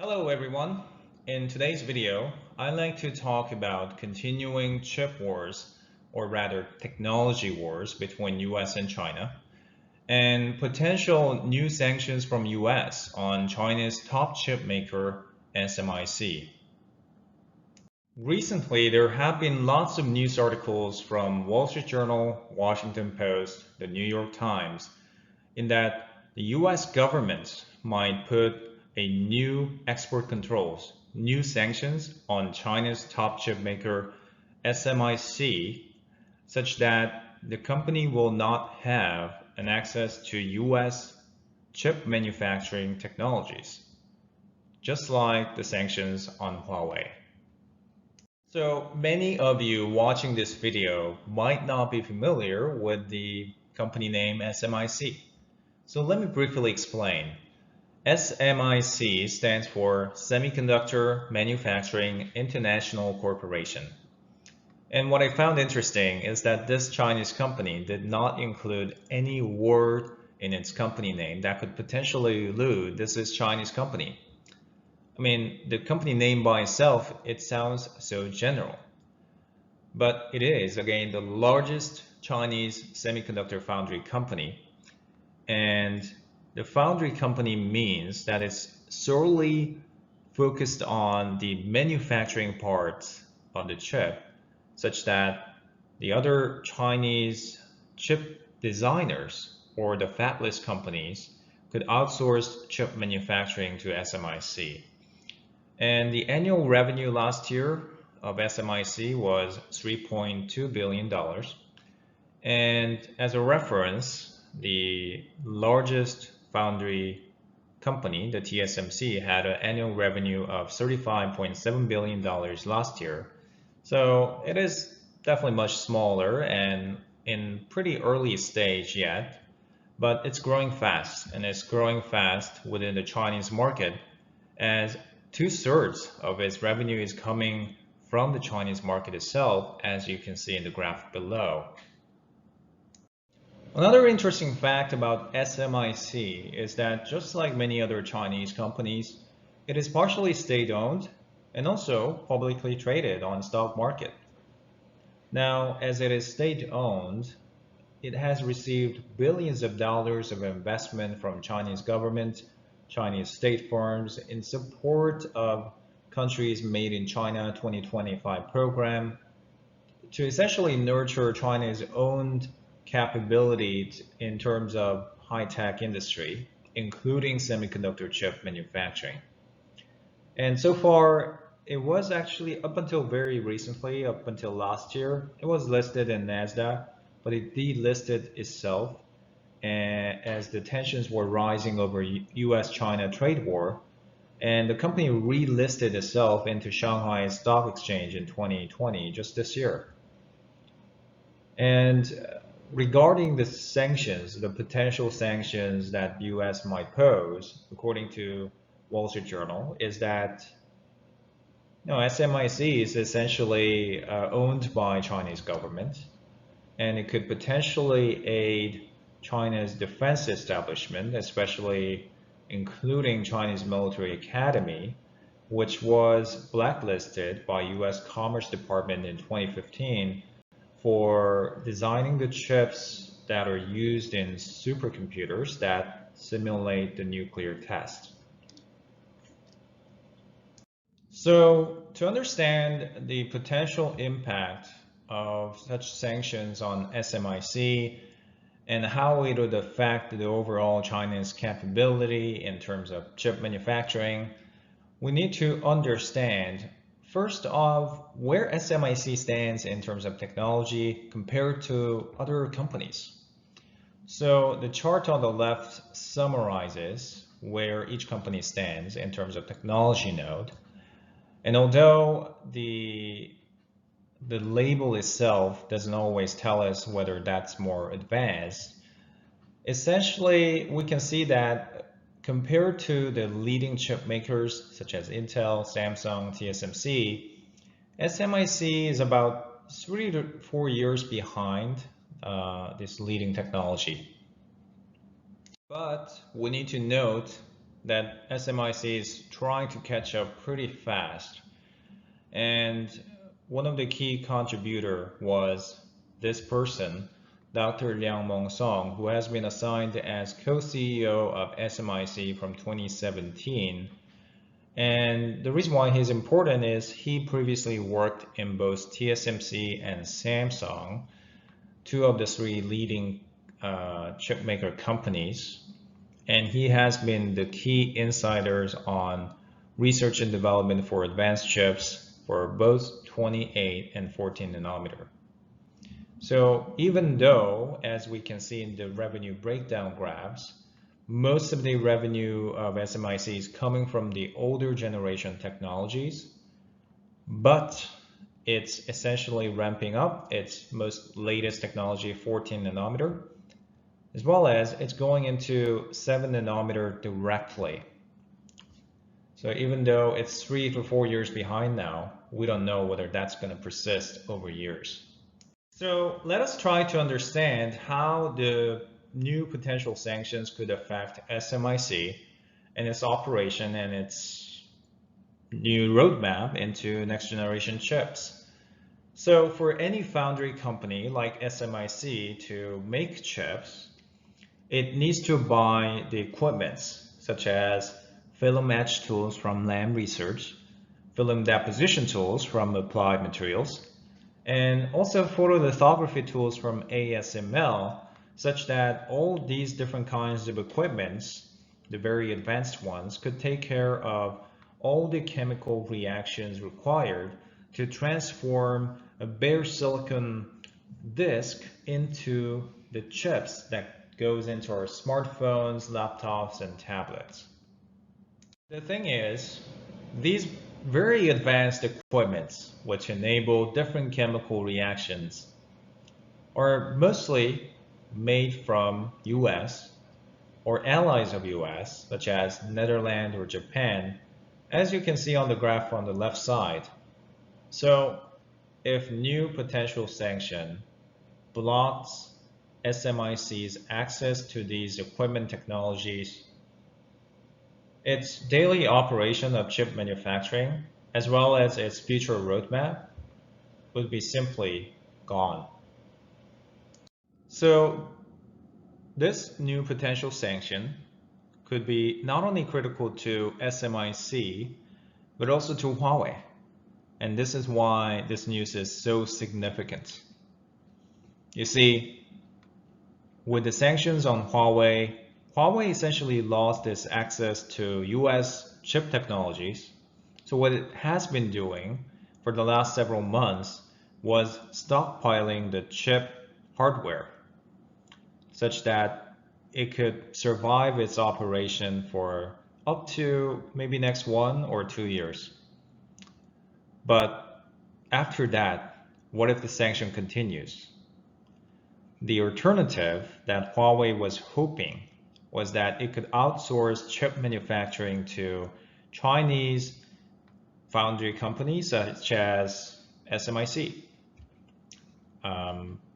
Hello everyone. In today's video, I'd like to talk about continuing chip wars, or rather technology wars between US and China, and potential new sanctions from US on China's top chip maker, SMIC. Recently, there have been lots of news articles from Wall Street Journal, Washington Post, the New York Times, in that the US government might put a new export controls, new sanctions on China's top chip maker SMIC, such that the company will not have an access to US chip manufacturing technologies, just like the sanctions on Huawei. So many of you watching this video might not be familiar with the company name SMIC. So let me briefly explain. SMIC stands for Semiconductor Manufacturing International Corporation. And what I found interesting is that this Chinese company did not include any word in its company name that could potentially allude this is Chinese company. I mean, the company name by itself, it sounds so general. But it is, again, the largest Chinese semiconductor foundry company. And the foundry company means that it's solely focused on the manufacturing part of the chip, such that the other Chinese chip designers or the fabless companies could outsource chip manufacturing to SMIC. And the annual revenue last year of SMIC was $3.2 billion. And as a reference, the largest foundry company, the TSMC, had an annual revenue of $35.7 billion last year. So it is definitely much smaller and in pretty early stage yet, but it's growing fast, and it's growing fast within the Chinese market as 2/3 of its revenue is coming from the Chinese market itself, as you can see in the graph below. Another interesting fact about SMIC is that just like many other Chinese companies, it is partially state-owned and also publicly traded on the stock market. Now, as it is state-owned, it has received billions of dollars of investment from Chinese government, Chinese state firms in support of countries Made in China 2025 program to essentially nurture China's own capability in terms of high-tech industry, including semiconductor chip manufacturing. And so far, it was actually up until very recently, up until last year, it was listed in NASDAQ, but it delisted itself as the tensions were rising over US-China trade war. And the company relisted itself into Shanghai Stock Exchange in 2020, just this year. And regarding the sanctions, the potential sanctions that US might pose, according to Wall Street Journal, is that SMIC is essentially owned by Chinese government, and it could potentially aid China's defense establishment, especially including Chinese Military Academy, which was blacklisted by US Commerce Department in 2015 for designing the chips that are used in supercomputers that simulate the nuclear test. So to understand the potential impact of such sanctions on SMIC and how it would affect the overall China's capability in terms of chip manufacturing, we need to understand first of where SMIC stands in terms of technology compared to other companies. So the chart on the left summarizes where each company stands in terms of technology node. And although the label itself doesn't always tell us whether that's more advanced, essentially we can see that compared to the leading chip makers such as Intel, Samsung, TSMC, SMIC is about 3 to 4 years behind this leading technology. But we need to note that SMIC is trying to catch up pretty fast. And one of the key contributor was this person, Dr. Liang Mongsong, who has been assigned as co-CEO of SMIC from 2017. And the reason why he's important is he previously worked in both TSMC and Samsung, two of the three leading chip maker companies. And he has been the key insiders on research and development for advanced chips for both 28 and 14 nanometer. So even though, as we can see in the revenue breakdown graphs, most of the revenue of SMIC is coming from the older generation technologies, but it's essentially ramping up its most latest technology, 14 nanometer, as well as it's going into 7 nanometer directly. So even though it's 3 to 4 years behind now, we don't know whether that's going to persist over years. So let us try to understand how the new potential sanctions could affect SMIC and its operation and its new roadmap into next generation chips. So for any foundry company like SMIC to make chips, it needs to buy the equipments such as film etch tools from Lam Research, film deposition tools from Applied Materials, and also photolithography tools from ASML, such that all these different kinds of equipments, the very advanced ones, could take care of all the chemical reactions required to transform a bare silicon disk into the chips that goes into our smartphones, laptops, and tablets. The thing is, these very advanced equipments, which enable different chemical reactions, are mostly made from US or allies of US, such as Netherlands or Japan, as you can see on the graph on the left side. So if new potential sanction blocks SMIC's access to these equipment technologies, its daily operation of chip manufacturing, as well as its future roadmap, would be simply gone. So this new potential sanction could be not only critical to SMIC, but also to Huawei. And this is why this news is so significant. You see, with the sanctions on Huawei, Huawei essentially lost its access to US chip technologies. So what it has been doing for the last several months was stockpiling the chip hardware such that it could survive its operation for up to maybe next 1 or 2 years. But after that, what if the sanction continues? The alternative that Huawei was hoping was that it could outsource chip manufacturing to Chinese foundry companies such as SMIC.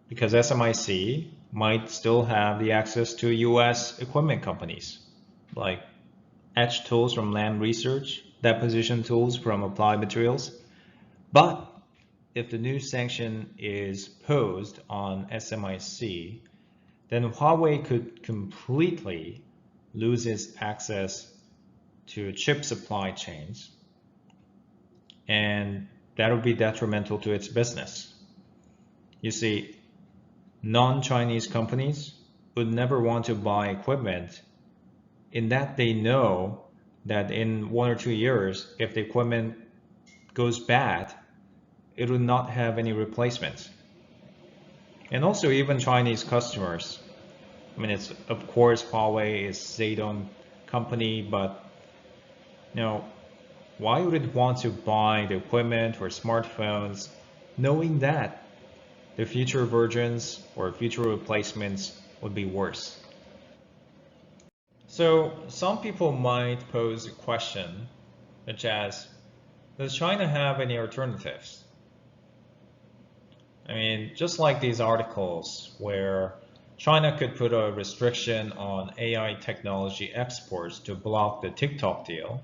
Because SMIC might still have the access to US equipment companies like etch tools from Lam Research, deposition tools from Applied Materials. But if the new sanction is posed on SMIC, then Huawei could completely lose its access to chip supply chains, and that would be detrimental to its business. You see, non-Chinese companies would never want to buy equipment in that they know that in 1 or 2 years, if the equipment goes bad, it would not have any replacements. And also even Chinese customers. I mean, it's of course Huawei is state-owned company, but why would it want to buy the equipment or smartphones knowing that the future versions or future replacements would be worse? So some people might pose a question such as, does China have any alternatives? I mean, just like these articles where China could put a restriction on AI technology exports to block the TikTok deal.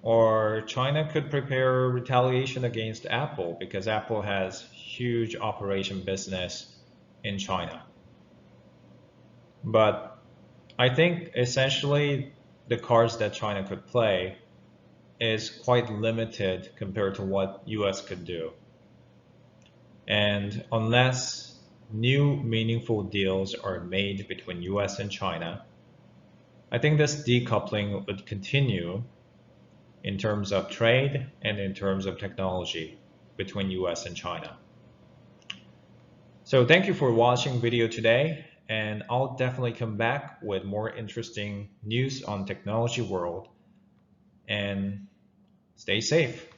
Or China could prepare retaliation against Apple because Apple has huge operation business in China. But I think essentially the cards that China could play is quite limited compared to what US could do. And unless new meaningful deals are made between US and China, I think this decoupling would continue in terms of trade and in terms of technology between US and China. So thank you for watching video today, and I'll definitely come back with more interesting news on technology world, and stay safe.